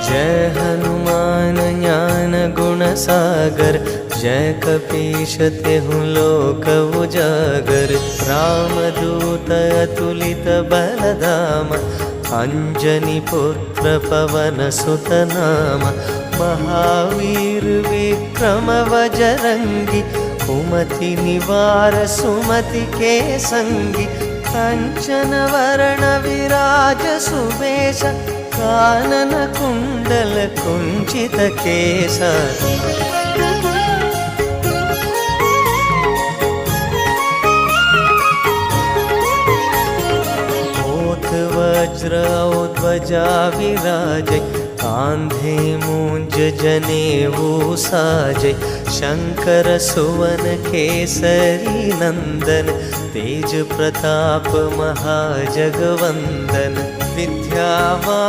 जय हनुमान ज्ञान गुण सागर, जय कपीश तेहु लोक उजागर। रामदूत अतुलित बलधाम, अंजनी पुत्र पवन सुत नाम। महावीर विक्रम बजरंगी, कुमति निवार सुमति के संगी। कंचन वरण विराज सुवेश, कानन कुंडल कुंचित केश। वज्र ध्वजा विराजै, कांधे मूंज जनेऊ साजै। शंकर सुवन केसरी नंदन, तेज प्रताप महाजगवंदन। विद्यावान